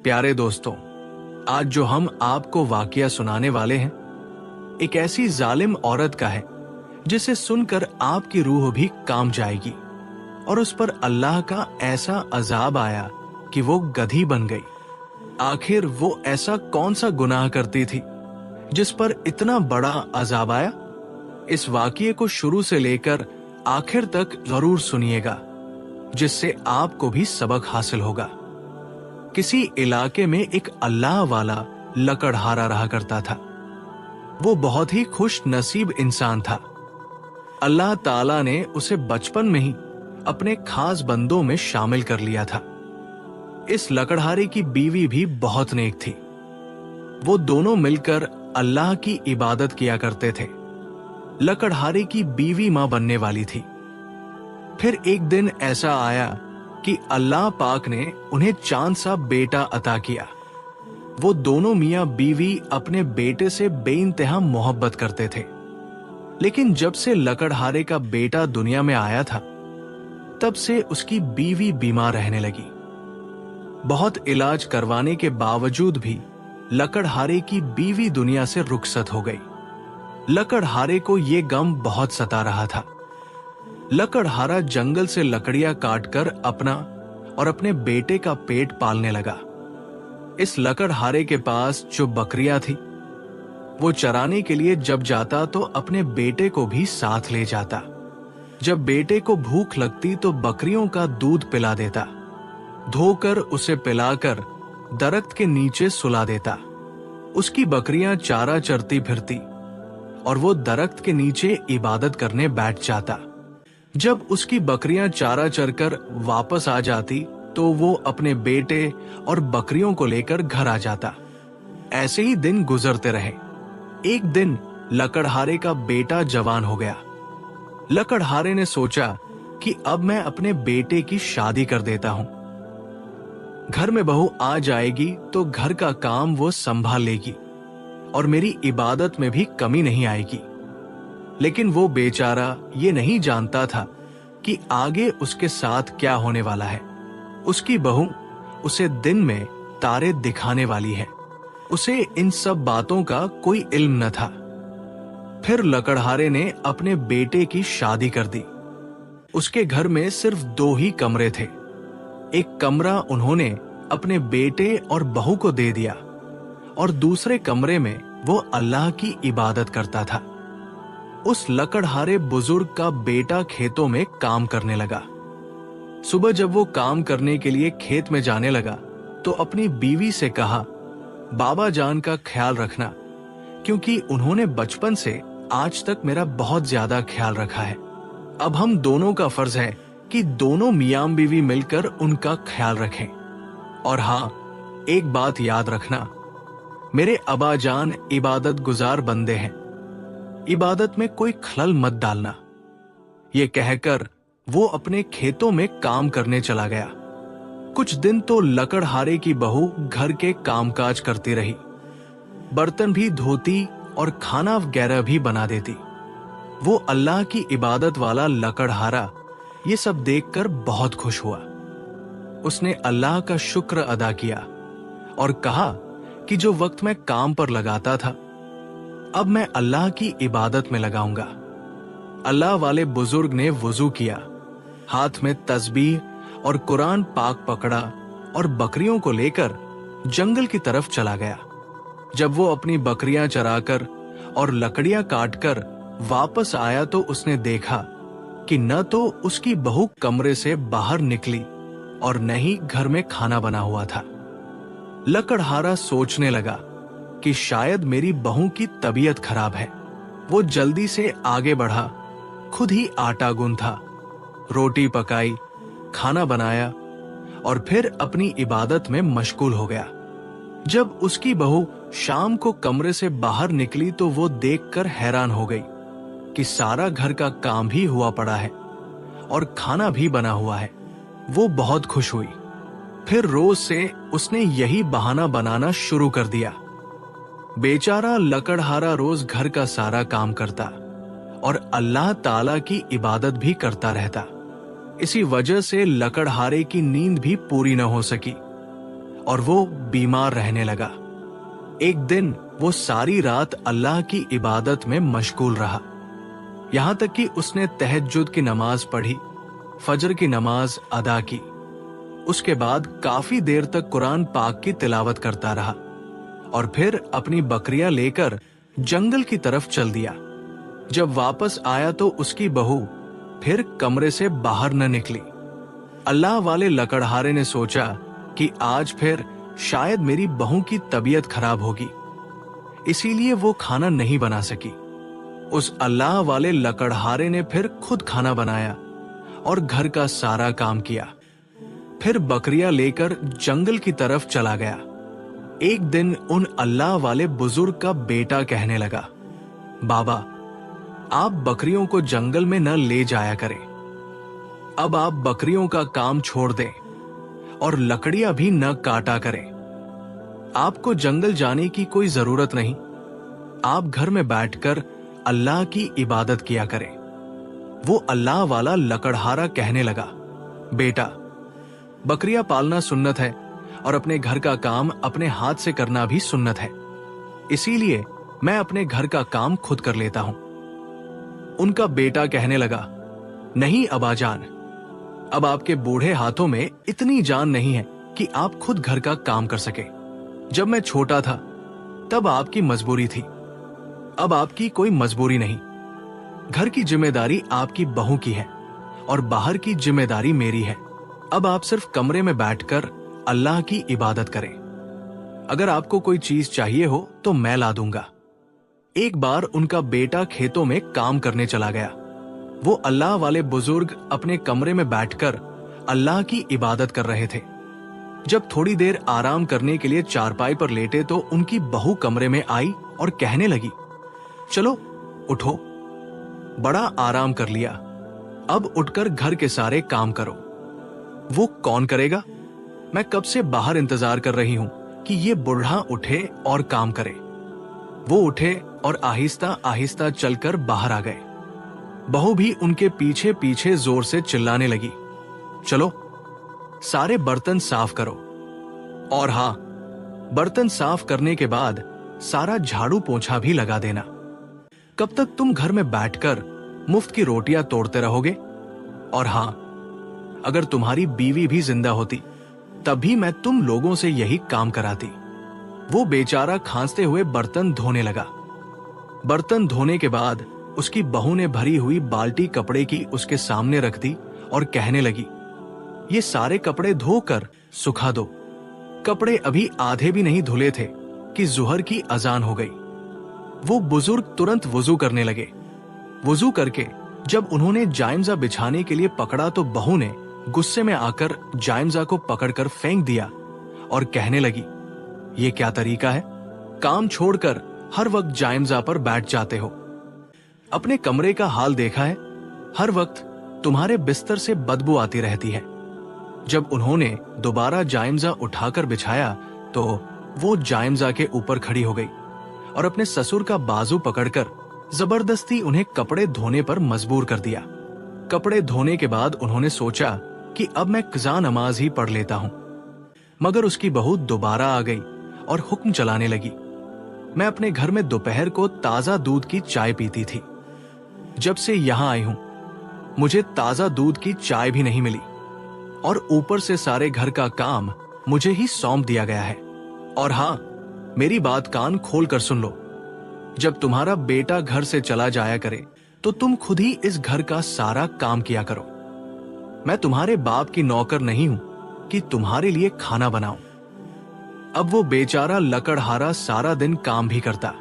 प्यारे दोस्तों, आज जो हम आपको वाकया सुनाने वाले हैं, एक ऐसी जालिम औरत का है जिसे सुनकर आपकी रूह भी कांप जाएगी और उस पर अल्लाह का ऐसा अजाब आया कि वो गधी बन गई। आखिर वो ऐसा कौन सा गुनाह करती थी जिस पर इतना बड़ा अजाब आया? इस वाकये को शुरू से लेकर आखिर तक जरूर सुनिएगा, जिससे आपको भी सबक हासिल होगा। किसी इलाके में एक अल्लाह वाला लकड़हारा रहा करता था। वो बहुत ही खुश नसीब इंसान था। अल्लाह ताला ने उसे बचपन में ही अपने खास बंदों में शामिल कर लिया था। इस लकड़हारे की बीवी भी बहुत नेक थी। वो दोनों मिलकर अल्लाह की इबादत किया करते थे। लकड़हारे की बीवी मां बनने वाली थी। फिर एक दिन ऐसा आया कि अल्लाह पाक ने उन्हें चांद सा बेटा अता किया। वो दोनों मियां बीवी अपने बेटे से बेइंतहा मोहब्बत करते थे। लेकिन जब से लकड़हारे का बेटा दुनिया में आया था, तब से उसकी बीवी बीमार रहने लगी। बहुत इलाज करवाने के बावजूद भी लकड़हारे की बीवी दुनिया से रुखसत हो गई। लकड़हारे को ये गम बहुत सता रहा था। लकड़हारा जंगल से लकड़ियां काटकर अपना और अपने बेटे का पेट पालने लगा। इस लकड़हारे के पास जो बकरियां थी, वो चराने के लिए जब जाता तो अपने बेटे को भी साथ ले जाता। जब बेटे को भूख लगती तो बकरियों का दूध पिला देता, धोकर उसे पिलाकर दरख्त के नीचे सुला देता। उसकी बकरियां चारा चरती फिरती और वो दरख्त के नीचे इबादत करने बैठ जाता। जब उसकी बकरियां चारा चरकर वापस आ जाती तो वो अपने बेटे और बकरियों को लेकर घर आ जाता। ऐसे ही दिन गुजरते रहे। एक दिन लकड़हारे का बेटा जवान हो गया। लकड़हारे ने सोचा कि अब मैं अपने बेटे की शादी कर देता हूं। घर में बहू आ जाएगी तो घर का काम वो संभाल लेगी और मेरी इबादत में भी कमी नहीं आएगी। लेकिन वो बेचारा ये नहीं जानता था कि आगे उसके साथ क्या होने वाला है। उसकी बहू उसे दिन में तारे दिखाने वाली है। उसे इन सब बातों का कोई इल्म न था। फिर लकड़हारे ने अपने बेटे की शादी कर दी। उसके घर में सिर्फ 2 ही कमरे थे। एक कमरा उन्होंने अपने बेटे और बहू को दे दिया और दूसरे कमरे में वो अल्लाह की इबादत करता था। उस लकड़हारे बुजुर्ग का बेटा खेतों में काम करने लगा। सुबह जब वो काम करने के लिए खेत में जाने लगा तो अपनी बीवी से कहा, बाबा जान का ख्याल रखना, क्योंकि उन्होंने बचपन से आज तक मेरा बहुत ज्यादा ख्याल रखा है। अब हम दोनों का फर्ज है कि दोनों मियां बीवी मिलकर उनका ख्याल रखें। और हाँ, एक बात याद रखना, मेरे अबा जान इबादत गुजार बंदे हैं, इबादत में कोई खलल मत डालना। ये कहकर वो अपने खेतों में काम करने चला गया। कुछ दिन तो लकड़हारे की बहू घर के कामकाज करती रही, बर्तन भी धोती और खाना वगैरह भी बना देती। वो अल्लाह की इबादत वाला लकड़हारा ये सब देखकर बहुत खुश हुआ। उसने अल्लाह का शुक्र अदा किया और कहा कि जो वक्त मैं काम पर लगाता था, अब मैं अल्लाह की इबादत में लगाऊंगा। अल्लाह वाले बुजुर्ग ने वुजू किया, हाथ में तस्बीह और कुरान पाक पकड़ा और बकरियों को लेकर जंगल की तरफ चला गया। जब वो अपनी बकरियां चराकर और लकड़ियां काटकर वापस आया तो उसने देखा कि न तो उसकी बहू कमरे से बाहर निकली और न ही घर में खाना बना हुआ था। लकड़हारा सोचने लगा कि शायद मेरी बहू की तबीयत खराब है। वो जल्दी से आगे बढ़ा, खुद ही आटा गूंथा, रोटी पकाई, खाना बनाया और फिर अपनी इबादत में मशगूल हो गया। जब उसकी बहू शाम को कमरे से बाहर निकली तो वो देखकर हैरान हो गई कि सारा घर का काम भी हुआ पड़ा है और खाना भी बना हुआ है। वो बहुत खुश हुई। फिर रोज से उसने यही बहाना बनाना शुरू कर दिया। बेचारा लकड़हारा रोज घर का सारा काम करता और अल्लाह ताला की इबादत भी करता रहता। इसी वजह से लकड़हारे की नींद भी पूरी न हो सकी और वो बीमार रहने लगा। एक दिन वो सारी रात अल्लाह की इबादत में मशगूल रहा, यहां तक कि उसने तहज्जुद की नमाज पढ़ी, फजर की नमाज अदा की। उसके बाद काफी देर तक कुरान पाक की तिलावत करता रहा और फिर अपनी बकरियां लेकर जंगल की तरफ चल दिया। जब वापस आया तो उसकी बहू फिर कमरे से बाहर न निकली। अल्लाह वाले लकड़हारे ने सोचा कि आज फिर शायद मेरी बहू की तबीयत खराब होगी, इसीलिए वो खाना नहीं बना सकी। उस अल्लाह वाले लकड़हारे ने फिर खुद खाना बनाया और घर का सारा काम किया। फिर बकरियां लेकर जंगल की तरफ चला गया। एक दिन उन अल्लाह वाले बुजुर्ग का बेटा कहने लगा, बाबा, आप बकरियों को जंगल में न ले जाया करें। अब आप बकरियों का काम छोड़ दें और लकड़ियां भी न काटा करें। आपको जंगल जाने की कोई जरूरत नहीं। आप घर में बैठकर अल्लाह की इबादत किया करें। वो अल्लाह वाला लकड़हारा कहने लगा, बेटा, बकरियां पालना सुन्नत है और अपने घर का काम अपने हाथ से करना भी सुन्नत है, इसीलिए मैं अपने घर का काम खुद कर लेता हूं। उनका बेटा कहने लगा, नहीं अबाजान, अब आपके बूढ़े हाथों में इतनी जान नहीं है कि आप खुद घर का काम कर सके। जब मैं छोटा था तब आपकी मजबूरी थी, अब आपकी कोई मजबूरी नहीं। घर की जिम्मेदारी आपकी बहू की है और बाहर की जिम्मेदारी मेरी है। अब आप सिर्फ कमरे में बैठकर अल्लाह की इबादत करें। अगर आपको कोई चीज चाहिए हो तो मैं ला दूंगा। एक बार उनका बेटा खेतों में काम करने चला गया। वो अल्लाह वाले बुजुर्ग अपने कमरे में बैठकर अल्लाह की इबादत कर रहे थे। जब थोड़ी देर आराम करने के लिए चारपाई पर लेटे तो उनकी बहू कमरे में आई और कहने लगी, चलो उठो, बड़ा आराम कर लिया, अब उठकर घर के सारे काम करो। वो कौन करेगा? मैं कब से बाहर इंतजार कर रही हूं कि ये बूढ़ा उठे और काम करे। वो उठे और आहिस्ता आहिस्ता चलकर बाहर आ गए। बहू भी उनके पीछे पीछे जोर से चिल्लाने लगी, चलो सारे बर्तन साफ करो। और हाँ, बर्तन साफ करने के बाद सारा झाड़ू पोंछा भी लगा देना। कब तक तुम घर में बैठकर मुफ्त की रोटियां तोड़ते रहोगे? और हाँ, अगर तुम्हारी बीवी भी जिंदा होती तब भी मैं तुम लोगों से यही काम कराती। वो बेचारा खांसते हुए बर्तन धोने लगा। बर्तन धोने के बाद उसकी बहू ने भरी हुई बाल्टी कपड़े की उसके सामने रख दी और कहने लगी, ये सारे कपड़े धोकर सुखा दो। कपड़े अभी आधे भी नहीं धुले थे कि जुहर की अजान हो गई। वो बुजुर्ग तुरंत वुजू करने लगे। वुजू करके जब उन्होंने जायमजा बिछाने के लिए पकड़ा तो बहू ने गुस्से में आकर जायमजा को पकड़कर फेंक दिया और कहने लगी, ये क्या तरीका है? काम छोड़कर हर वक्त जायमजा पर बैठ जाते हो। अपने कमरे का हाल देखा है? हर वक्त तुम्हारे बिस्तर से बदबू आती रहती है। जब उन्होंने दोबारा जायमजा उठाकर बिछाया तो वो जायमजा के ऊपर खड़ी हो गई और अपने ससुर का बाजू पकड़कर जबरदस्ती उन्हें कपड़े धोने पर मजबूर कर दिया। कपड़े धोने के बाद उन्होंने सोचा कि अब मैं क़ज़ा नमाज ही पढ़ लेता हूं। मगर उसकी बहू दोबारा आ गई और हुक्म चलाने लगी, मैं अपने घर में दोपहर को ताजा दूध की चाय पीती थी। जब से यहां आई हूं मुझे ताजा दूध की चाय भी नहीं मिली और ऊपर से सारे घर का काम मुझे ही सौंप दिया गया है। और हाँ, मेरी बात कान खोल कर सुन लो, जब तुम्हारा बेटा घर से चला जाया करे तो तुम खुद ही इस घर का सारा काम किया करो। मैं तुम्हारे बाप की नौकर नहीं हूं कि तुम्हारे लिए खाना बनाऊं। अब वो बेचारा लकड़हारा सारा दिन काम भी करता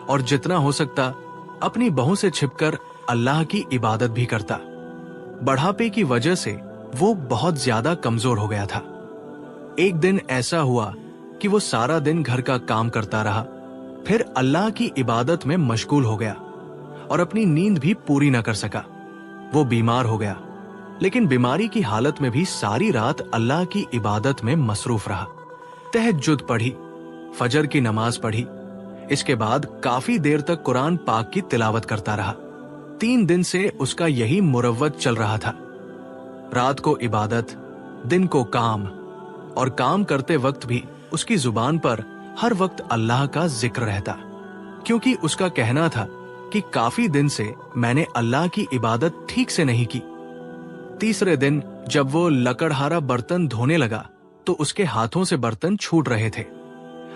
और जितना हो सकता अपनी बहू से छिपकर अल्लाह की इबादत भी करता। बढ़ापे की वजह से वो बहुत ज्यादा कमजोर हो गया था। एक दिन ऐसा हुआ कि वो सारा दिन घर का काम करता रहा, फिर अल्लाह की इबादत में मशगूल हो गया और अपनी नींद भी पूरी न कर सका। वो बीमार हो गया, लेकिन बीमारी की हालत में भी सारी रात अल्लाह की इबादत में मसरूफ रहा। तहज्जुद पढ़ी, फजर की नमाज पढ़ी, इसके बाद काफी देर तक कुरान पाक की तिलावत करता रहा। 3 दिन से उसका यही मुरव्वत चल रहा था। रात को इबादत, दिन को काम, और काम करते वक्त भी उसकी जुबान पर हर वक्त अल्लाह का जिक्र रहता, क्योंकि उसका कहना था कि काफी दिन से मैंने अल्लाह की इबादत ठीक से नहीं की। तीसरे दिन जब वो लकड़हारा बर्तन धोने लगा तो उसके हाथों से बर्तन छूट रहे थे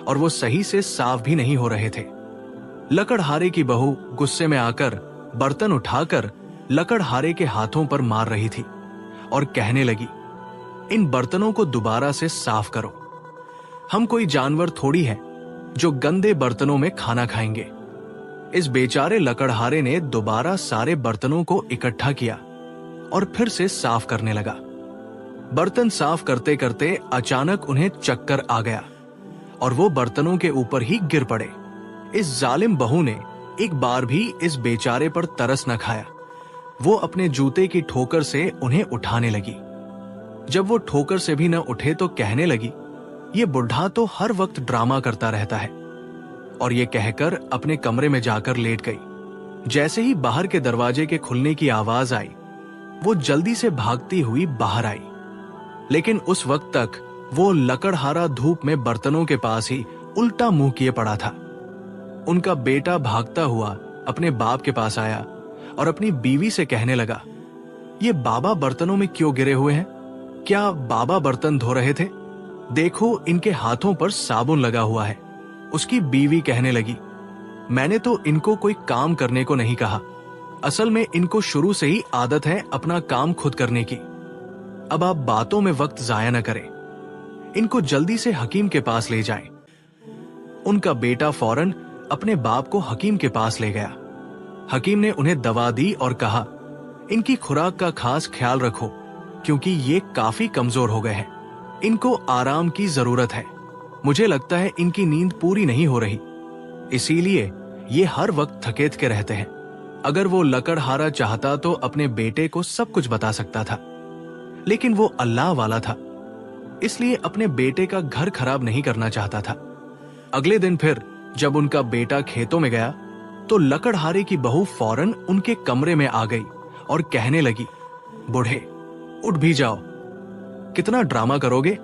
और वो सही से साफ भी नहीं हो रहे थे। लकड़हारे की बहू गुस्से में आकर बर्तन उठाकर लकड़हारे के हाथों पर मार रही थी और कहने लगी, इन बर्तनों को दोबारा से साफ करो। हम कोई जानवर थोड़ी हैं जो गंदे बर्तनों में खाना खाएंगे। इस बेचारे लकड़हारे ने दोबारा सारे बर्तनों को इकट्ठा किया और फिर से साफ करने लगा। बर्तन साफ करते करते अचानक उन्हें चक्कर आ गया और वो बर्तनों के ऊपर ही गिर पड़े। इस जालिम बहू ने एक बार भी इस बेचारे पर तरस न खाया। वो अपने जूते की ठोकर से उन्हें उठाने लगी। जब वो ठोकर से भी न उठे तो कहने लगी, ये बुढ़ा तो हर वक्त ड्रामा करता रहता है, और ये कहकर अपने कमरे में जाकर लेट गई। जैसे ही बाहर के दरवाजे के खुलने की आवाज आई, वो जल्दी से भागती हुई बाहर आई, लेकिन उस वक्त तक वो लकड़हारा धूप में बर्तनों के पास ही उल्टा मुंह किए पड़ा था। उनका बेटा भागता हुआ अपने बाप के पास आया और अपनी बीवी से कहने लगा, ये बाबा बर्तनों में क्यों गिरे हुए हैं? क्या बाबा बर्तन धो रहे थे? देखो, इनके हाथों पर साबुन लगा हुआ है। उसकी बीवी कहने लगी, मैंने तो इनको कोई काम करने को नहीं कहा। असल में इनको शुरू से ही आदत है अपना काम खुद करने की। अब आप बातों में वक्त जाया न करें, इनको जल्दी से हकीम के पास ले जाएं। उनका बेटा फौरन अपने बाप को हकीम के पास ले गया। हकीम ने उन्हें दवा दी और कहा, इनकी खुराक का खास ख्याल रखो, क्योंकि ये काफी कमजोर हो गए हैं। इनको आराम की जरूरत है। मुझे लगता है इनकी नींद पूरी नहीं हो रही, इसीलिए ये हर वक्त थकेत के रहते हैं। अगर वो लकड़हारा चाहता तो अपने बेटे को सब कुछ बता सकता था, लेकिन वो अल्लाह वाला था, इसलिए अपने बेटे का घर खराब नहीं करना चाहता था। अगले दिन फिर जब उनका बेटा खेतों में गया तो लकड़हारे की बहू फौरन उनके कमरे में आ गई और कहने लगी, बूढ़े, उठ भी जाओ, कितना ड्रामा करोगे?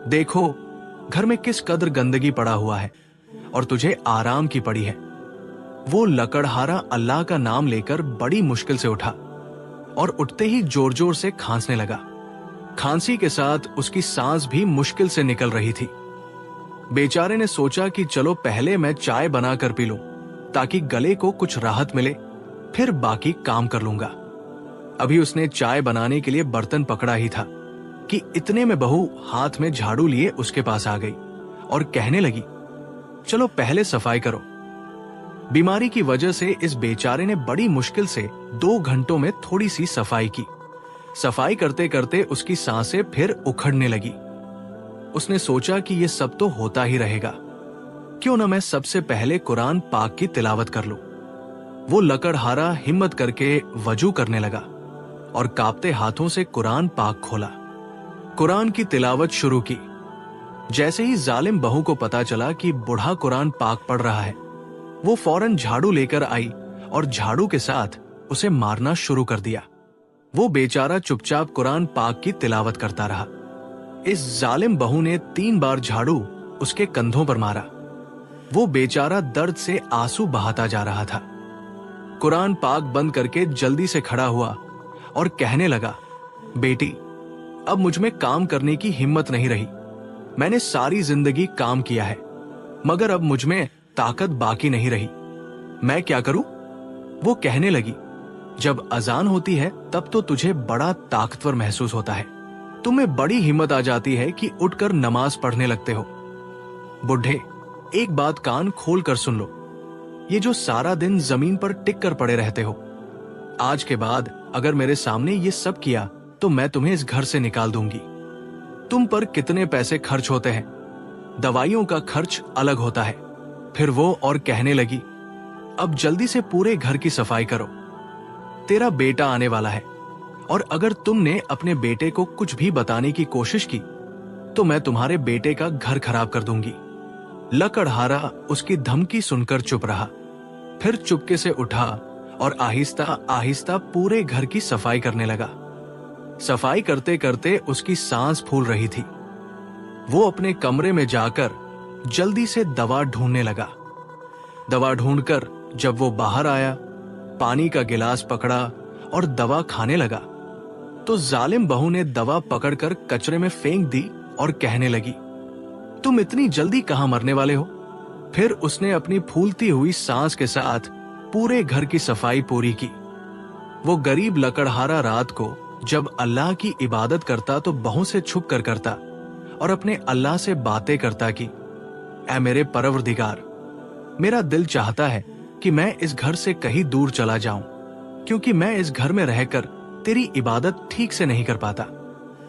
देखो घर में किस कदर गंदगी पड़ा हुआ है और तुझे आराम की पड़ी है। वो लकड़हारा अल्लाह का नाम लेकर बड़ी मुश्किल से उठा और उठते ही जोर जोर से खांसने लगा। खांसी के साथ उसकी सांस भी मुश्किल से निकल रही थी। बेचारे ने सोचा कि चलो पहले मैं चाय बनाकर पी लूं ताकि गले को कुछ राहत मिले, फिर बाकी काम कर लूंगा। अभी उसने चाय बनाने के लिए बर्तन पकड़ा ही था कि इतने में बहू हाथ में झाड़ू लिए उसके पास आ गई और कहने लगी, चलो पहले सफाई करो। बीमारी की वजह से इस बेचारे ने बड़ी मुश्किल से 2 घंटों में थोड़ी सी सफाई की। सफाई करते करते उसकी सांसें फिर उखड़ने लगी। उसने सोचा कि ये सब तो होता ही रहेगा, क्यों न मैं सबसे पहले कुरान पाक की तिलावत कर लूं। वो लकड़हारा हिम्मत करके वजू करने लगा और कांपते हाथों से कुरान पाक खोला, कुरान की तिलावत शुरू की। जैसे ही जालिम बहू को पता चला कि बूढ़ा कुरान पाक पढ़ रहा है, वो फौरन झाड़ू लेकर आई और झाड़ू के साथ उसे मारना शुरू कर दिया। वो बेचारा चुपचाप कुरान पाक की तिलावत करता रहा। इस जालिम बहू ने 3 बार झाड़ू उसके कंधों पर मारा। वो बेचारा दर्द से आंसू बहाता जा रहा था। कुरान पाक बंद करके जल्दी से खड़ा हुआ और कहने लगा, बेटी, अब मुझ में काम करने की हिम्मत नहीं रही। मैंने सारी जिंदगी काम किया है, मगर अब मुझ में ताकत बाकी नहीं रही। मैं क्या करूं? वो कहने लगी, जब अजान होती है तब तो तुझे बड़ा ताकतवर महसूस होता है। तुम्हें बड़ी हिम्मत आ जाती है कि उठकर नमाज पढ़ने लगते हो। बुढ़े, एक बात कान खोल कर सुन लो। ये जो सारा दिन जमीन पर टिक कर पड़े रहते हो, आज के बाद अगर मेरे सामने ये सब किया तो मैं तुम्हें इस घर से निकाल दूंगी। तुम पर कितने पैसे खर्च होते हैं, दवाइयों का खर्च अलग होता है। फिर वो और कहने लगी, अब जल्दी से पूरे घर की सफाई करो, तेरा बेटा आने वाला है, और अगर तुमने अपने बेटे को कुछ भी बताने की कोशिश की तो मैं तुम्हारे बेटे का घर खराब कर दूंगी। लकड़हारा उसकी धमकी सुनकर चुप रहा, फिर चुपके से उठा और आहिस्ता आहिस्ता पूरे घर की सफाई करने लगा। सफाई करते करते उसकी सांस फूल रही थी। वो अपने कमरे में जाकर जल्दी से दवा ढूंढने लगा। दवा ढूंढकर जब वो बाहर आया, पानी का गिलास पकड़ा और दवा खाने लगा, तो जालिम बहू ने दवा पकड़कर कचरे में फेंक दी और कहने लगी, तुम इतनी जल्दी कहां मरने वाले हो? फिर उसने अपनी फूलती हुई सांस के साथ पूरे घर की सफाई पूरी की। वो गरीब लकड़हारा रात को जब अल्लाह की इबादत करता तो बहू से छुप कर करता और अपने अल्लाह से बातें करता कि ऐ मेरे परवरदिगार, मेरा दिल चाहता है कि मैं इस घर से कहीं दूर चला जाऊं, क्योंकि मैं इस घर में रहकर तेरी इबादत ठीक से नहीं कर पाता।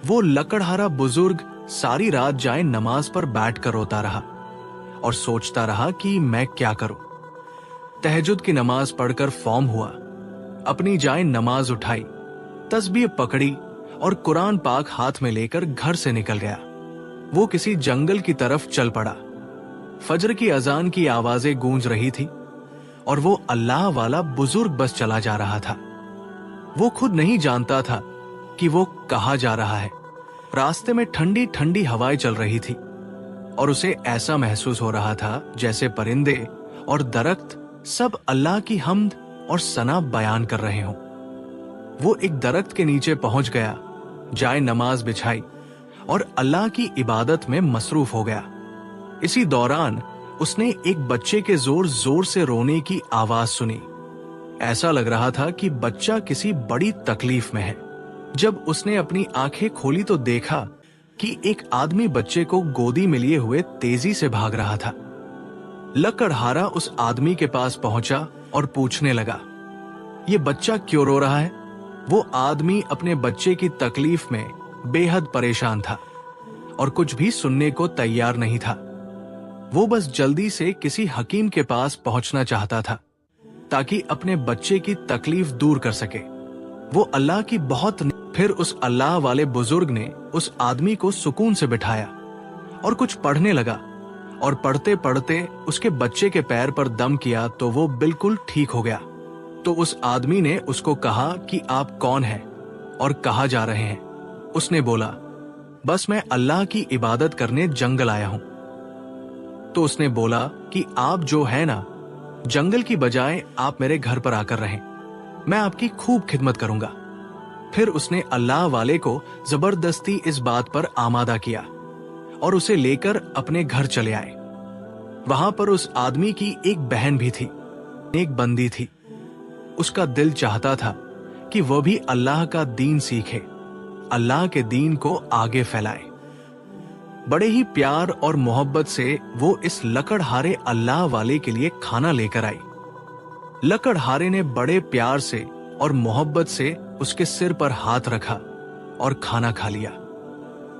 वो लकड़हारा बुजुर्ग सारी रात जाए नमाज पर बैठकर रोता रहा और सोचता रहा कि मैं क्या करूं। तहज्जुद की नमाज पढ़कर फॉर्म हुआ, अपनी जाए नमाज उठाई, तस्बीह पकड़ी और कुरान पाक हाथ में लेकर घर से निकल गया। वो किसी जंगल की तरफ चल पड़ा। फजर की अजान की आवाजें गूंज रही थी और वो अल्लाह वाला बुजुर्ग बस चला जा रहा था। वो खुद नहीं जानता था कि वो कहाँ जा रहा है। रास्ते में ठंडी ठंडी हवाएं चल रही थी और उसे ऐसा महसूस हो रहा था जैसे परिंदे और दरख्त सब अल्लाह की हम्द और सना बयान कर रहे हों। वो एक दरख्त के नीचे पहुंच गया, जाए नमाज बिछाई और अल्लाह की इबादत में मसरूफ हो गया। इसी दौरान उसने एक बच्चे के जोर जोर से रोने की आवाज सुनी। ऐसा लग रहा था कि बच्चा किसी बड़ी तकलीफ में है। जब उसने अपनी आंखें खोली तो देखा कि एक आदमी बच्चे को गोदी में लिए हुए तेजी से भाग रहा था। लकड़हारा उस आदमी के पास पहुंचा और पूछने लगा, ये बच्चा क्यों रो रहा है? वो आदमी अपने बच्चे की तकलीफ में बेहद परेशान था और कुछ भी सुनने को तैयार नहीं था। वो बस जल्दी से किसी हकीम के पास पहुंचना चाहता था ताकि अपने बच्चे की तकलीफ दूर कर सके। वो अल्लाह की फिर उस अल्लाह वाले बुजुर्ग ने उस आदमी को सुकून से बिठाया और कुछ पढ़ने लगा और पढ़ते पढ़ते उसके बच्चे के पैर पर दम किया तो वो बिल्कुल ठीक हो गया। तो उस आदमी ने उसको कहा कि आप कौन हैं और कहाँ जा रहे हैं? उसने बोला, बस मैं अल्लाह की इबादत करने जंगल आया हूं। तो उसने बोला कि आप जो है ना, जंगल की बजाय आप मेरे घर पर आकर रहें, मैं आपकी खूब खिदमत करूंगा। फिर उसने अल्लाह वाले को जबरदस्ती इस बात पर आमादा किया और उसे लेकर अपने घर चले आए। वहां पर उस आदमी की एक बहन भी थी, एक बंदी थी। उसका दिल चाहता था कि वह भी अल्लाह का दीन सीखे, अल्लाह के दीन को आगे फैलाए। बड़े ही प्यार और मोहब्बत से वो इस लकड़हारे अल्लाह वाले के लिए खाना लेकर आई। लकड़हारे ने बड़े प्यार से और मोहब्बत से उसके सिर पर हाथ रखा और खाना खा लिया।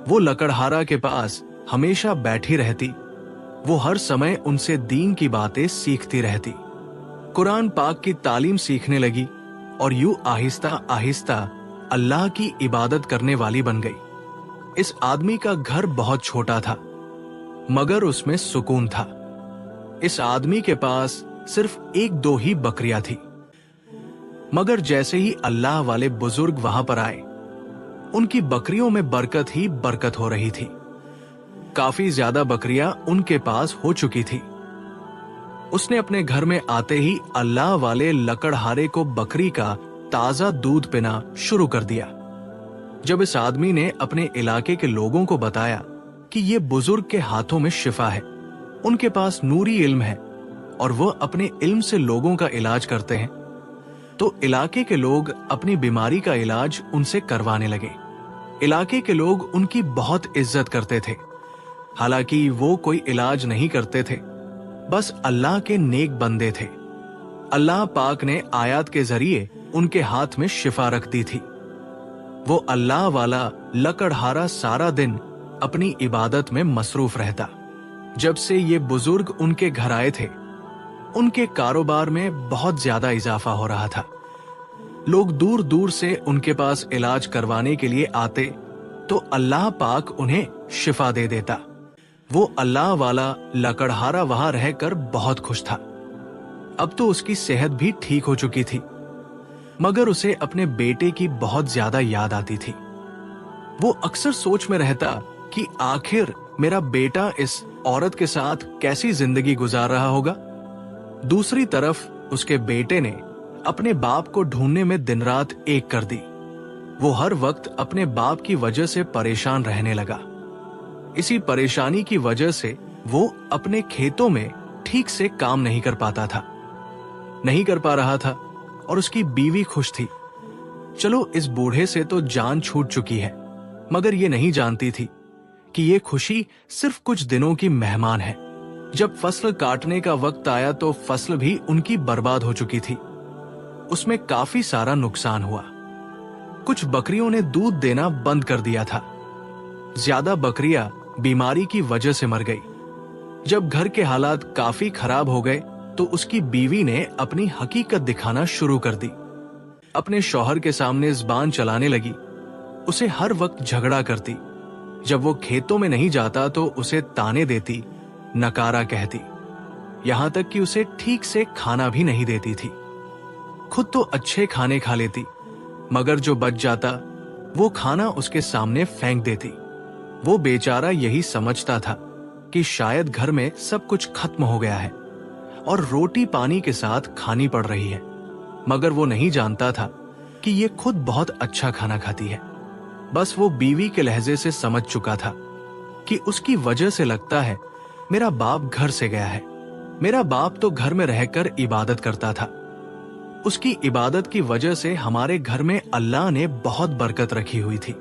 वो लकड़हारा के पास हमेशा बैठी रहती। वो हर समय उनसे दीन की बातें सीखती रहती, कुरान पाक की तालीम सीखने लगी और यूं आहिस्ता आहिस्ता अल्लाह की इबादत करने वाली बन गई। इस आदमी का घर बहुत छोटा था मगर उसमें सुकून था। इस आदमी के पास सिर्फ एक दो ही बकरियां थी, मगर जैसे ही अल्लाह वाले बुजुर्ग वहां पर आए, उनकी बकरियों में बरकत ही बरकत हो रही थी। काफी ज्यादा बकरियां उनके पास हो चुकी थी। उसने अपने घर में आते ही अल्लाह वाले लकड़हारे को बकरी का ताजा दूध पीना शुरू कर दिया। जब इस आदमी ने अपने इलाके के लोगों को बताया कि ये बुजुर्ग के हाथों में शिफा है, उनके पास नूरी इल्म है और वह अपने इल्म से लोगों का इलाज करते हैं, तो इलाके के लोग अपनी बीमारी का इलाज उनसे करवाने लगे। इलाके के लोग उनकी बहुत इज्जत करते थे। हालांकि वो कोई इलाज नहीं करते थे, बस अल्लाह के नेक बंदे थे। अल्लाह पाक ने आयत के जरिए उनके हाथ में शिफा रख दी थी। वो अल्लाह वाला लकड़हारा सारा दिन अपनी इबादत में मसरूफ रहता। जब से ये बुजुर्ग उनके घर आए थे, उनके कारोबार में बहुत ज्यादा इजाफा हो रहा था। लोग दूर दूर से उनके पास इलाज करवाने के लिए आते तो अल्लाह पाक उन्हें शिफा दे देता। वो अल्लाह वाला लकड़हारा वहां रहकर बहुत खुश था। अब तो उसकी सेहत भी ठीक हो चुकी थी, मगर उसे अपने बेटे की बहुत ज्यादा याद आती थी। वो अक्सर सोच में रहता कि आखिर मेरा बेटा इस औरत के साथ कैसी जिंदगी गुजार रहा होगा। दूसरी तरफ उसके बेटे ने अपने बाप को ढूंढने में दिन रात एक कर दी। वो हर वक्त अपने बाप की वजह से परेशान रहने लगा। इसी परेशानी की वजह से वो अपने खेतों में ठीक से काम नहीं कर पाता था, नहीं कर पा रहा था, और उसकी बीवी खुश थी। चलो, इस बूढ़े से तो जान छूट चुकी है, मगर ये नहीं जानती थी कि ये खुशी सिर्फ कुछ दिनों की मेहमान है। जब फसल काटने का वक्त आया तो फसल भी उनकी बर्बाद हो चुकी थी। उसमें काफी सारा नुकसान हुआ। कुछ बकरियों ने दूध देना बंद कर दिया था। ज्यादा बकरियां बीमारी की वजह से मर गई। जब घर के हालात काफी खराब हो गए तो उसकी बीवी ने अपनी हकीकत दिखाना शुरू कर दी। अपने शौहर के सामने ज़बान चलाने लगी। उसे हर वक्त झगड़ा करती। जब वो खेतों में नहीं जाता तो उसे ताने देती, नकारा कहती, यहां तक कि उसे ठीक से खाना भी नहीं देती थी। खुद तो अच्छे खाने खा लेती, मगर जो बच जाता वो खाना उसके सामने फेंक देती। वो बेचारा यही समझता था कि शायद घर में सब कुछ खत्म हो गया है और रोटी पानी के साथ खानी पड़ रही है, मगर वो नहीं जानता था कि ये खुद बहुत अच्छा खाना खाती है। बस वो बीवी के लहजे से समझ चुका था कि उसकी वजह से लगता है मेरा बाप घर से गया है। मेरा बाप तो घर में रहकर इबादत करता था। उसकी इबादत की वजह से हमारे घर में अल्लाह ने बहुत बरकत रखी हुई थी।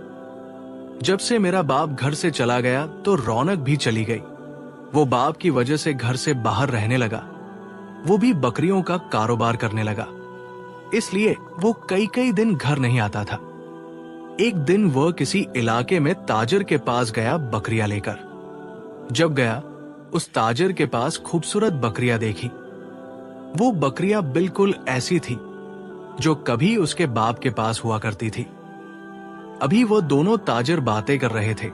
जब से मेरा बाप घर से चला गया तो रौनक भी चली गई। वो बाप की वजह से घर से बाहर रहने लगा। वो भी बकरियों का कारोबार करने लगा, इसलिए वो कई कई दिन घर नहीं आता था। एक दिन वह किसी इलाके में ताजर के पास गया बकरियां लेकर। जब गया, उस ताजर के पास खूबसूरत बकरियां देखी। वो बकरियां बिल्कुल ऐसी थी जो कभी उसके बाप के पास हुआ करती थी। अभी वो दोनों ताजर बातें कर रहे थे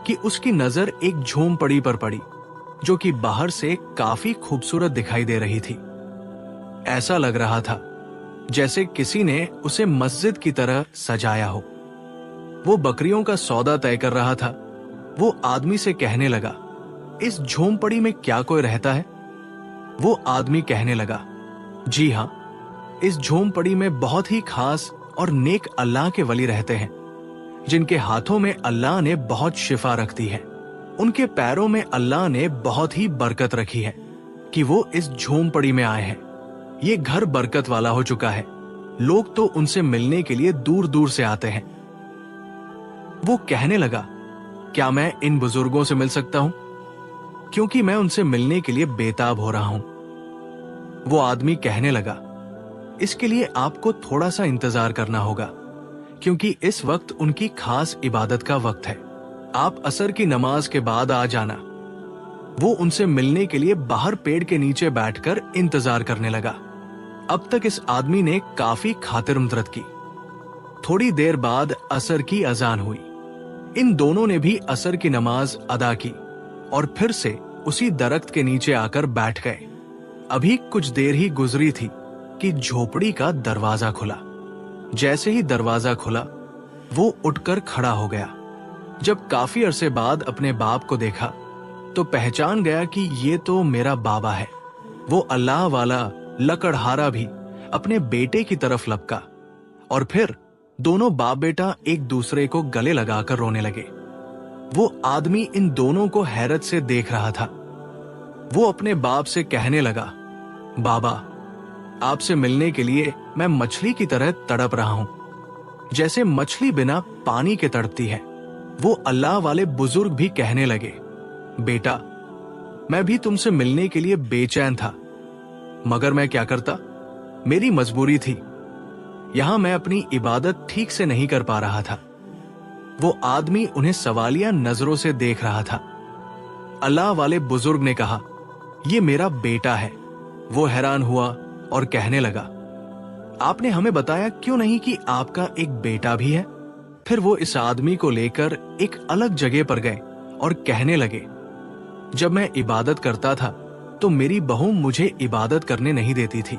कि उसकी नजर एक झोंपड़ी पर पड़ी जो कि बाहर से काफी खूबसूरत दिखाई दे रही थी। ऐसा लग रहा था जैसे किसी ने उसे मस्जिद की तरह सजाया हो। वो बकरियों का सौदा तय कर रहा था। वो आदमी से कहने लगा, इस झोंपड़ी में क्या कोई रहता है? वो आदमी कहने लगा, जी हां, इस झोंपड़ी में बहुत ही खास और नेक अल्लाह के वली रहते हैं, जिनके हाथों में अल्लाह ने बहुत शिफा रख दी है। उनके पैरों में अल्लाह ने बहुत ही बरकत रखी है कि वो इस झोंपड़ी में आए हैं। ये घर बरकत वाला हो चुका है। लोग तो उनसे मिलने के लिए दूर दूर से आते हैं। वो कहने लगा, क्या मैं इन बुजुर्गों से मिल सकता हूं? क्योंकि मैं उनसे मिलने के लिए बेताब हो रहा हूं। वो आदमी कहने लगा, इसके लिए आपको थोड़ा सा इंतजार करना होगा, क्योंकि इस वक्त उनकी खास इबादत का वक्त है। आप असर की नमाज के बाद आ जाना। वो उनसे मिलने के लिए बाहर पेड़ के नीचे बैठकर इंतजार करने लगा। अब तक इस आदमी ने काफी खातिर मदद की। थोड़ी देर बाद असर की अजान हुई। इन दोनों ने भी असर की नमाज अदा की और फिर से उसी दरख्त के नीचे आकर बैठ गए। अभी कुछ देर ही गुजरी थी कि झोपड़ी का दरवाजा खुला। जैसे ही दरवाजा खुला, वो उठकर खड़ा हो गया। जब काफी अरसे बाद अपने बाप को देखा तो पहचान गया कि ये तो मेरा बाबा है। वो अल्लाह वाला लकड़हारा भी अपने बेटे की तरफ लपका और फिर दोनों बाप बेटा एक दूसरे को गले लगाकर रोने लगे। वो आदमी इन दोनों को हैरत से देख रहा था। वो अपने बाप से कहने लगा, बाबा, आपसे मिलने के लिए मैं मछली की तरह तड़प रहा हूं, जैसे मछली बिना पानी के तड़पती है। वो अल्लाह वाले बुजुर्ग भी कहने लगे, बेटा, मैं भी तुमसे मिलने के लिए बेचैन था, मगर मैं क्या करता, मेरी मजबूरी थी। यहां मैं अपनी इबादत ठीक से नहीं कर पा रहा था। वो आदमी उन्हें सवालिया नजरों से देख रहा था। अल्लाह वाले बुजुर्ग ने कहा, ये मेरा बेटा है। वो हैरान हुआ और कहने लगा, आपने हमें बताया क्यों नहीं कि आपका एक बेटा भी है? फिर वो इस आदमी को लेकर एक अलग जगह पर गए और कहने लगे, जब मैं इबादत करता था तो मेरी बहू मुझे इबादत करने नहीं देती थी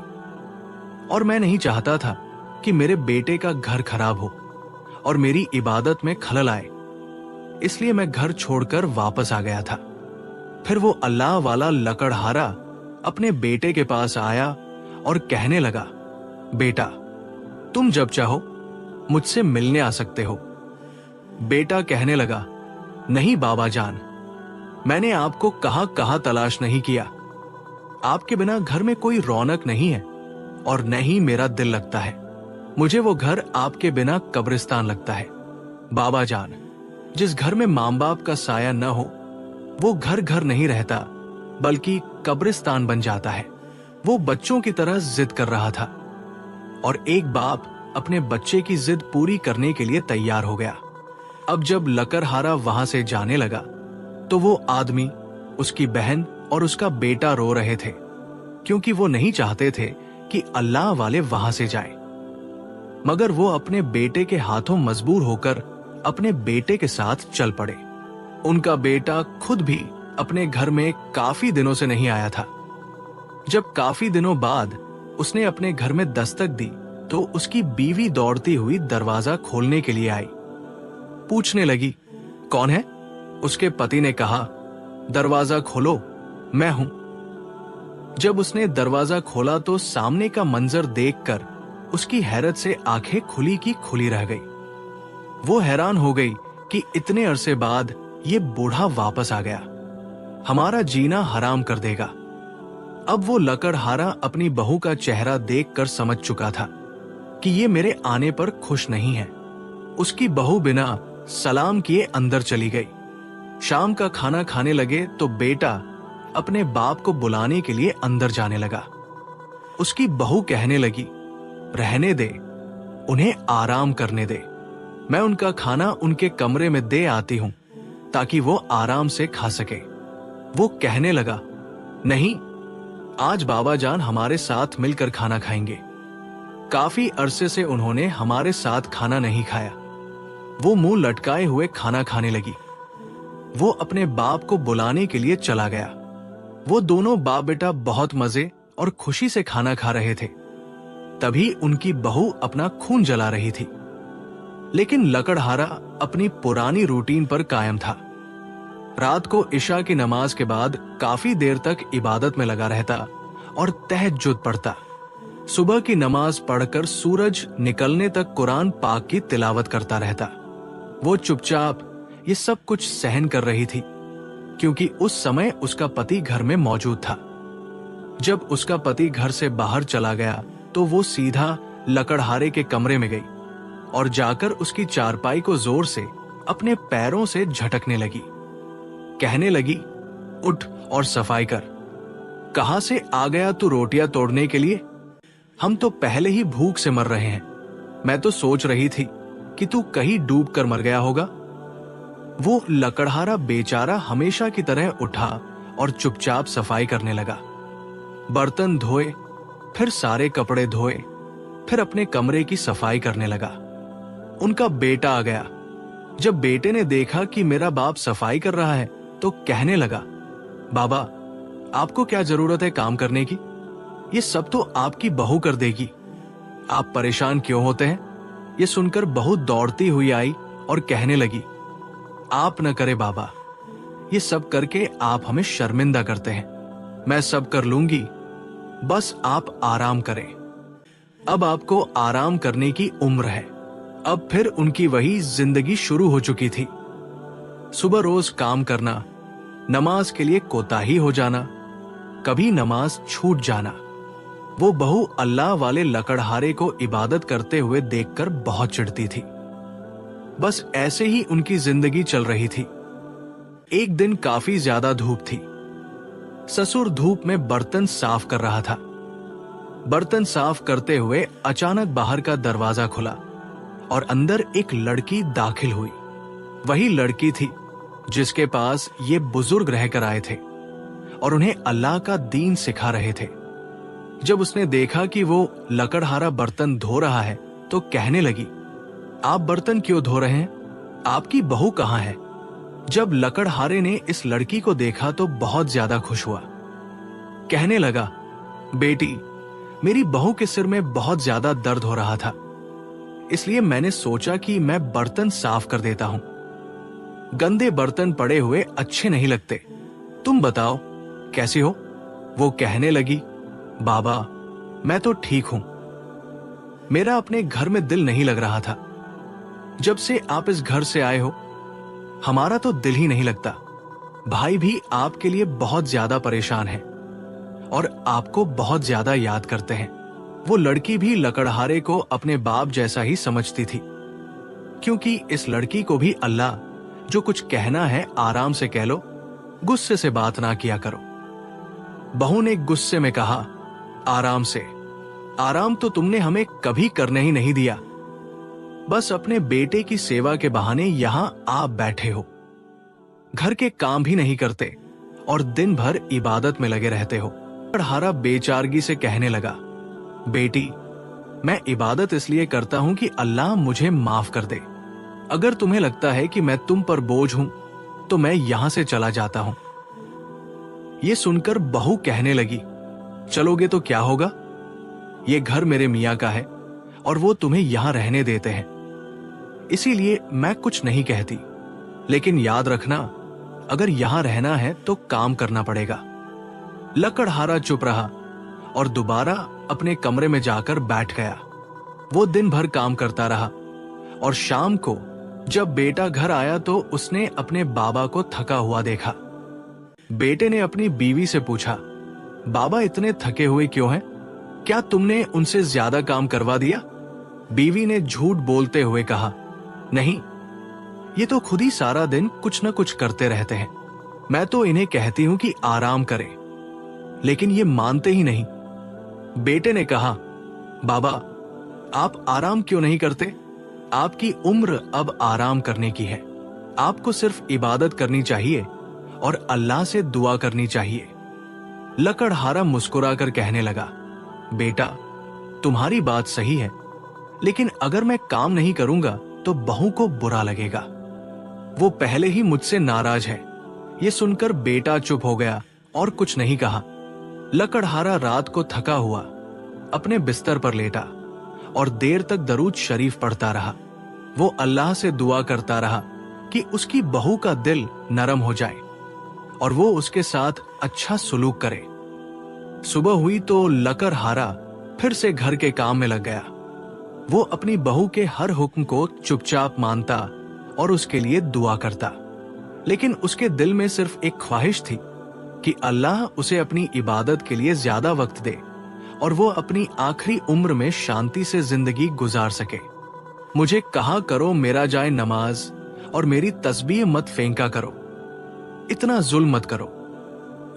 और मैं नहीं चाहता था कि मेरे बेटे का घर खराब हो और मेरी इबादत में खलल आए। इसलिए मैं घर छोड़कर वापस आ गया था। फिर वो अल्लाह वाला लकड़हारा अपने बेटे के पास आया और कहने लगा, बेटा, तुम जब चाहो मुझसे मिलने आ सकते हो। बेटा कहने लगा, नहीं बाबा जान, मैंने आपको कहां कहां तलाश नहीं किया। आपके बिना घर में कोई रौनक नहीं है और न ही मेरा दिल लगता है। मुझे वो घर आपके बिना कब्रिस्तान लगता है। बाबा जान, जिस घर में मां बाप का साया न हो वो घर घर नहीं रहता बल्कि कब्रिस्तान बन जाता है। वो बच्चों की तरह जिद कर रहा था और एक बाप अपने बच्चे की जिद पूरी करने के लिए तैयार हो गया। अब जब लकड़हारा वहां से जाने लगा तो वो आदमी, उसकी बहन और उसका बेटा रो रहे थे, क्योंकि वो नहीं चाहते थे कि अल्लाह वाले वहां से जाएं। मगर वो अपने बेटे के हाथों मजबूर होकर अपने बेटे के साथ चल पड़े। उनका बेटा खुद भी अपने घर में काफी दिनों से नहीं आया था। जब काफी दिनों बाद उसने अपने घर में दस्तक दी तो उसकी बीवी दौड़ती हुई दरवाजा खोलने के लिए आई। पूछने लगी, कौन है? उसके पति ने कहा, दरवाजा खोलो, मैं हूं। जब उसने दरवाजा खोला तो सामने का मंजर देखकर उसकी हैरत से आंखें खुली की खुली रह गई। वो हैरान हो गई कि इतने अरसे बाद ये बूढ़ा वापस आ गया, हमारा जीना हराम कर देगा। अब वो लकड़हारा अपनी बहू का चेहरा देखकर समझ चुका था कि ये मेरे आने पर खुश नहीं है। उसकी बहू बिना सलाम किए अंदर चली गई। शाम का खाना खाने लगे तो बेटा अपने बाप को बुलाने के लिए अंदर जाने लगा। उसकी बहू कहने लगी, रहने दे, उन्हें आराम करने दे, मैं उनका खाना उनके कमरे में दे आती हूं ताकि वो आराम से खा सके। वो कहने लगा, नहीं, आज बाबा जान हमारे साथ मिलकर खाना खाएंगे। काफी अरसे से उन्होंने हमारे साथ खाना नहीं खाया। वो मुंह लटकाए हुए खाना खाने लगी। वो अपने बाप को बुलाने के लिए चला गया। वो दोनों बाप बेटा बहुत मजे और खुशी से खाना खा रहे थे। तभी उनकी बहू अपना खून जला रही थी। लेकिन लकड़हारा अपनी पुरानी रूटीन पर कायम था। रात को इशा की नमाज के बाद काफी देर तक इबादत में लगा रहता और तहज्जुद पढ़ता। सुबह की नमाज पढ़कर सूरज निकलने तक कुरान पाक की तिलावत करता रहता। वो चुपचाप ये सब कुछ सहन कर रही थी क्योंकि उस समय उसका पति घर में मौजूद था। जब उसका पति घर से बाहर चला गया तो वो सीधा लकड़हारे के कमरे में गई और जाकर उसकी चारपाई को जोर से अपने पैरों से झटकने लगी। कहने लगी, उठ और सफाई कर। कहां से आ गया तू रोटियां तोड़ने के लिए? हम तो पहले ही भूख से मर रहे हैं। मैं तो सोच रही थी कि तू कहीं डूब कर मर गया होगा। वो लकड़हारा बेचारा हमेशा की तरह उठा और चुपचाप सफाई करने लगा। बर्तन धोए, फिर सारे कपड़े धोए, फिर अपने कमरे की सफाई करने लगा। उनका बेटा आ गया। जब बेटे ने देखा कि मेरा बाप सफाई कर रहा है तो कहने लगा, बाबा, आपको क्या जरूरत है काम करने की? ये सब तो आपकी बहू कर देगी। आप परेशान क्यों होते हैं? ये सुनकर बहू दौड़ती हुई आई और कहने लगी, आप न करे बाबा, ये सब करके आप हमें शर्मिंदा करते हैं। मैं सब कर लूंगी, बस आप आराम करें। अब आपको आराम करने की उम्र है। अब फिर उनकी वही जिंदगी शुरू हो चुकी थी। सुबह रोज काम करना, नमाज के लिए कोताही हो जाना, कभी नमाज छूट जाना। वो बहू अल्लाह वाले लकड़हारे को इबादत करते हुए देखकर बहुत चिढ़ती थी। बस ऐसे ही उनकी जिंदगी चल रही थी। एक दिन काफी ज्यादा धूप थी। ससुर धूप में बर्तन साफ कर रहा था। बर्तन साफ करते हुए अचानक बाहर का दरवाजा खुला और अंदर एक लड़की दाखिल हुई। वही लड़की थी जिसके पास ये बुजुर्ग रहकर आए थे और उन्हें अल्लाह का दीन सिखा रहे थे। जब उसने देखा कि वो लकड़हारा बर्तन धो रहा है तो कहने लगी, आप बर्तन क्यों धो रहे हैं? आपकी बहू कहाँ है? जब लकड़हारे ने इस लड़की को देखा तो बहुत ज्यादा खुश हुआ। कहने लगा, बेटी, मेरी बहू के सिर में बहुत ज्यादा दर्द हो रहा था, इसलिए मैंने सोचा कि मैं बर्तन साफ कर देता हूं। गंदे बर्तन पड़े हुए अच्छे नहीं लगते। तुम बताओ कैसी हो? वो कहने लगी, बाबा मैं तो ठीक हूं। मेरा अपने घर में दिल नहीं लग रहा था। जब से आप इस घर से आए हो हमारा तो दिल ही नहीं लगता। भाई भी आपके लिए बहुत ज्यादा परेशान है और आपको बहुत ज्यादा याद करते हैं। वो लड़की भी लकड़हारे को अपने बाप जैसा ही समझती थी, क्योंकि इस लड़की को भी अल्लाह जो कुछ कहना है आराम से कह लो, गुस्से से बात ना किया करो। बहू ने गुस्से में कहा, आराम से? आराम तो तुमने हमें कभी करने ही नहीं दिया। बस अपने बेटे की सेवा के बहाने यहां आप बैठे हो, घर के काम भी नहीं करते और दिन भर इबादत में लगे रहते हो। लकड़हारा बेचारगी से कहने लगा, बेटी मैं इबादत इसलिए करता हूं कि अल्लाह मुझे माफ कर दे। अगर तुम्हें लगता है कि मैं तुम पर बोझ हूं तो मैं यहां से चला जाता हूं। यह सुनकर बहू कहने लगी, चलोगे तो क्या होगा? ये घर मेरे मियाँ का है और वो तुम्हें यहां रहने देते हैं, इसीलिए मैं कुछ नहीं कहती। लेकिन याद रखना, अगर यहां रहना है तो काम करना पड़ेगा। लकड़हारा चुप रहा और दोबारा अपने कमरे में जाकर बैठ गया। वो दिन भर काम करता रहा और शाम को जब बेटा घर आया तो उसने अपने बाबा को थका हुआ देखा। बेटे ने अपनी बीवी से पूछा, बाबा इतने थके हुए क्यों हैं? क्या तुमने उनसे ज्यादा काम करवा दिया? बीवी ने झूठ बोलते हुए कहा, नहीं, ये तो खुद ही सारा दिन कुछ न कुछ करते रहते हैं। मैं तो इन्हें कहती हूं कि आराम करें, लेकिन ये मानते ही नहीं। बेटे ने कहा, बाबा आप आराम क्यों नहीं करते? आपकी उम्र अब आराम करने की है। आपको सिर्फ इबादत करनी चाहिए और अल्लाह से दुआ करनी चाहिए। लकड़हारा मुस्कुराकर कहने लगा, बेटा तुम्हारी बात सही है, लेकिन अगर मैं काम नहीं करूंगा तो बहू को बुरा लगेगा। वो पहले ही मुझसे नाराज है। ये सुनकर बेटा चुप हो गया और कुछ नहीं कहा। लकड़हारा रात को थका हुआ अपने बिस्तर पर लेटा और देर तक दरूद शरीफ पढ़ता रहा। वो अल्लाह से दुआ करता रहा कि उसकी बहू का दिल नरम हो जाए और वो उसके साथ अच्छा सुलूक करे। सुबह हुई तो लकड़हारा फिर से घर के काम में लग गया। वो अपनी बहू के हर हुक्म को चुपचाप मानता और उसके लिए दुआ करता, लेकिन उसके दिल में सिर्फ एक ख्वाहिश थी कि अल्लाह उसे अपनी इबादत के लिए ज्यादा वक्त दे और वो अपनी आखिरी उम्र में शांति से जिंदगी गुजार सके। मुझे कहा करो मेरा जाए नमाज और मेरी तस्बीह मत फेंका करो। इतना जुल्म मत करो,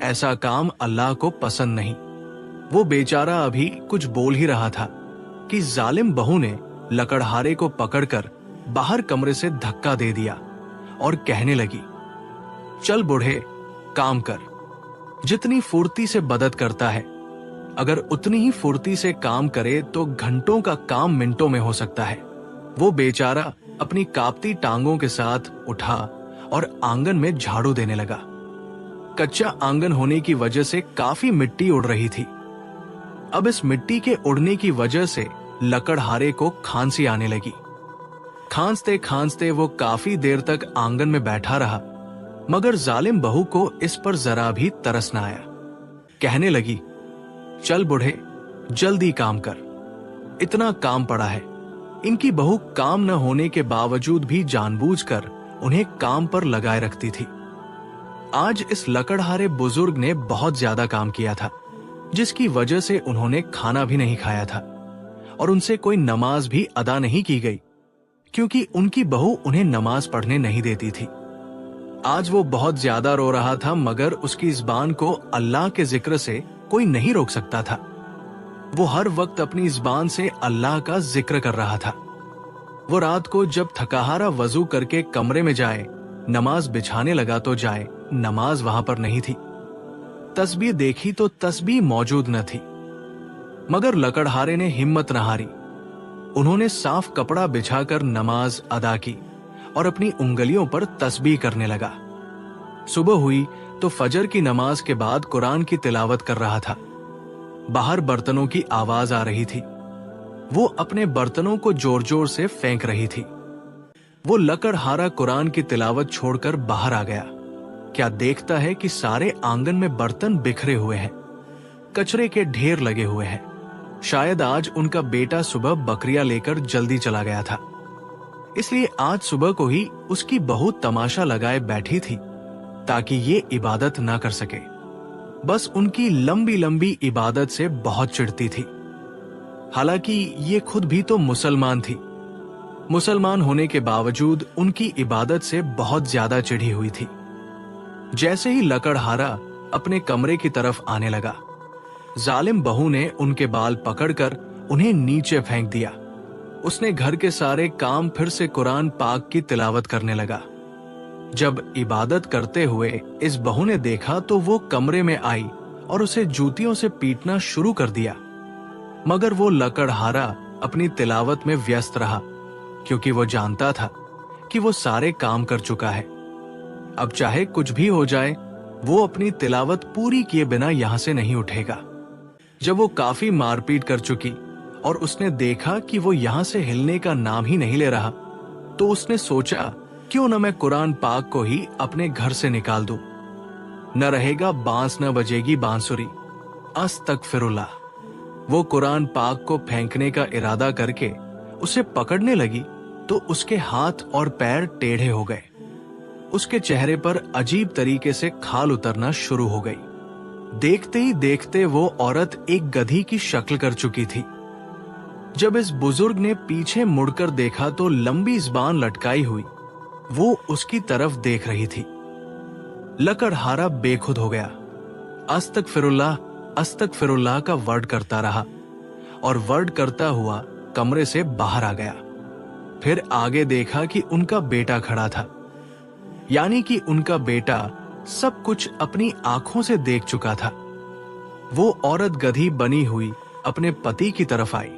ऐसा काम अल्लाह को पसंद नहीं। वो बेचारा अभी कुछ बोल ही रहा था कि जालिम बहू ने लकड़हारे को पकड़कर बाहर कमरे से धक्का दे दिया और कहने लगी, चल बूढ़े काम कर। जितनी फुर्ती से बदत करता है, अगर उतनी ही फुर्ती से काम करे तो घंटों का काम मिनटों में हो सकता है। वो बेचारा अपनी कांपती टांगों के साथ उठा और आंगन में झाड़ू देने लगा। कच्चा आंगन होने की वजह से काफी मिट्टी उड़ रही थी। अब इस मिट्टी के उड़ने की वजह से लकड़हारे को खांसी आने लगी। खांसते खांसते वो काफी देर तक आंगन में बैठा रहा, मगर जालिम बहू को इस पर जरा भी तरस न आया। कहने लगी, चल बूढ़े जल्दी काम कर, इतना काम पड़ा है। इनकी बहू काम न होने के बावजूद भी जानबूझकर उन्हें काम पर लगाए रखती थी। आज इस लकड़हारे बुजुर्ग ने बहुत ज्यादा काम किया था, जिसकी वजह से उन्होंने खाना भी नहीं खाया था और उनसे कोई नमाज भी अदा नहीं की गई, क्योंकि उनकी बहू उन्हें नमाज पढ़ने नहीं देती थी। आज वो बहुत ज्यादा रो रहा था, मगर उसकी ज़ुबान को अल्लाह के जिक्र से कोई नहीं रोक सकता था। वो हर वक्त अपनी ज़ुबान से अल्लाह का जिक्र कर रहा था। वो रात को जब थकाहारा वजू करके कमरे में जाए, नमाज बिछाने लगा तो जाए, नमाज वहां पर नहीं थी। तस्बीह देखी तो तस्बीह मौजूद न थी, मगर लकड़हारे ने हिम्मत न हारी। उन्होंने साफ कपड़ा बिछाकर नमाज अदा की और अपनी उंगलियों पर तस्बीह करने लगा। सुबह हुई तो फजर की नमाज के बाद कुरान की तिलावत कर रहा था। बाहर बर्तनों की आवाज आ रही थी। वो अपने बर्तनों को जोर जोर से फेंक रही थी। वो लकड़हारा कुरान की तिलावत छोड़कर बाहर आ गया। क्या देखता है कि सारे आंगन में बर्तन बिखरे हुए हैं, कचरे के ढेर लगे हुए हैं। शायद आज उनका बेटा सुबह बकरियां लेकर जल्दी चला गया था, इसलिए आज सुबह को ही उसकी बहू तमाशा लगाए बैठी थी ताकि ये इबादत ना कर सके। बस उनकी लंबी लंबी इबादत से बहुत चिढ़ती थी। हालांकि ये खुद भी तो मुसलमान थी। मुसलमान होने के बावजूद उनकी इबादत से बहुत ज्यादा चिढ़ी हुई थी। जैसे ही लकड़हारा अपने कमरे की तरफ आने लगा, जालिम बहू ने उनके बाल पकड़कर उन्हें नीचे फेंक दिया। उसने घर के सारे काम फिर से कुरान पाक की तिलावत करने लगा। जब इबादत करते हुए इस बहू ने देखा तो वो कमरे में आई और उसे जूतियों से पीटना शुरू कर दिया। मगर वो लकड़हारा अपनी तिलावत में व्यस्त रहा, क्योंकि वो जानता था कि वो सारे काम कर चुका है। अब चाहे कुछ भी हो जाए, वो अपनी तिलावत पूरी किए बिना यहां से नहीं उठेगा। जब वो काफी मारपीट कर चुकी और उसने देखा कि वो यहां से हिलने का नाम ही नहीं ले रहा, तो उसने सोचा क्यों न मैं कुरान पाक को ही अपने घर से निकाल दूं। न रहेगा बांस न बजेगी बांसुरी, अस्तगफिरुल्लाह। वो कुरान पाक को फेंकने का इरादा करके उसे पकड़ने लगी तो उसके हाथ और पैर टेढ़े हो गए। उसके चेहरे पर अजीब तरीके से खाल उतरना शुरू हो गई। देखते ही देखते वो औरत एक गधी की शक्ल कर चुकी थी। जब इस बुजुर्ग ने पीछे मुड़कर देखा तो लंबी ज़बान लटकाई हुई वो उसकी तरफ देख रही थी। लकड़हारा बेखुद हो गया। अस्तगफिरुल्लाह अस्तगफिरुल्लाह का वर्ड करता रहा और वर्ड करता हुआ कमरे से बाहर आ गया। फिर आगे देखा कि उनका बेटा खड़ा था, यानी कि उनका बेटा सब कुछ अपनी आंखों से देख चुका था। वो औरत गधी बनी हुई अपने पति की तरफ आई।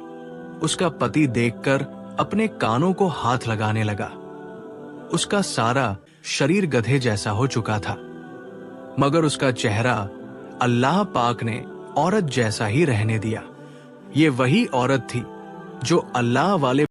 उसका पति देखकर अपने कानों को हाथ लगाने लगा। उसका सारा शरीर गधे जैसा हो चुका था, मगर उसका चेहरा अल्लाह पाक ने औरत जैसा ही रहने दिया। ये वही औरत थी जो अल्लाह वाले